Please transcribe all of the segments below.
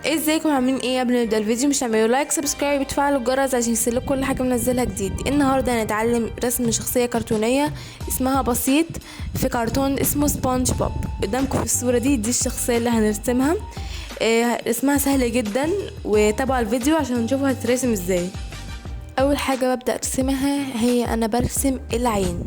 ازيكم عاملين ايه؟ قبل ما نبدا الفيديو مش تعملوا لايك سبسكرايب وتفعلوا الجرس عشان يوصلكوا كل حاجه منزلها جديد. النهارده هنتعلم رسم شخصيه كرتونيه اسمها بسيط في كرتون اسمه سبونج بوب. قدامكم في الصوره دي الشخصيه اللي هنرسمها. اسمها سهل جدا، وتابعوا الفيديو عشان نشوفوا هتترسم ازاي. اول حاجه ببدا ارسمها هي انا برسم العين.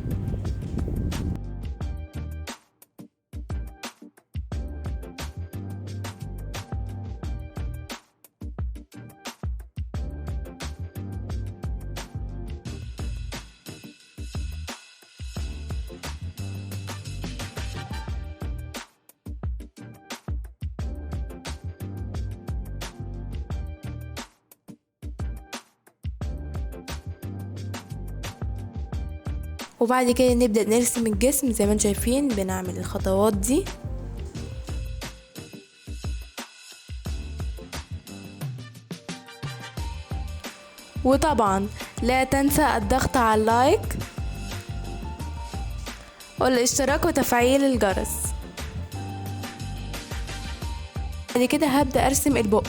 وبعد كده نبدأ نرسم الجسم زي ما انتم شايفين، بنعمل الخطوات دي. وطبعا لا تنسى الضغط على اللايك والاشتراك وتفعيل الجرس. بعد كده هبدأ ارسم البق.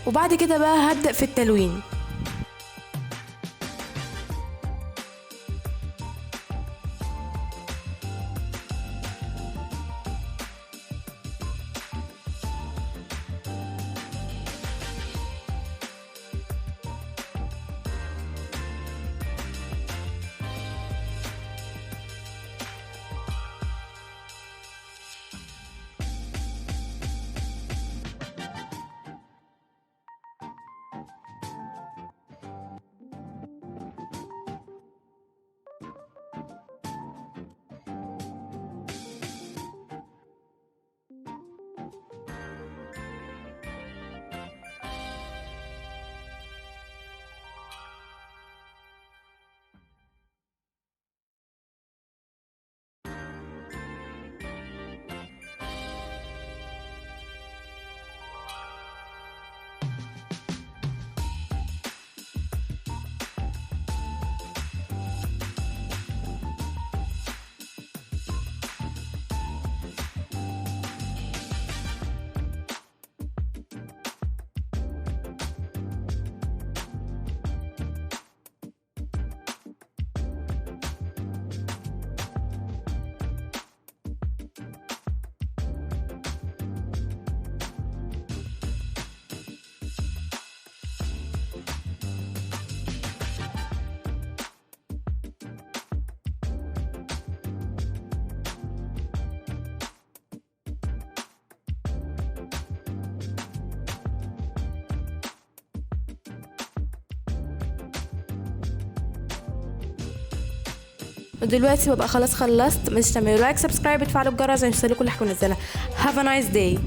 وبعد كده بقى هبدأ في التلوين. ودلوقتي ببقى خلاص خلصت. مش تعملوا لايك سبسكرايب وتفعلوا الجرس عشان يوصلكوا كل حاجه منزلها. Have a nice day.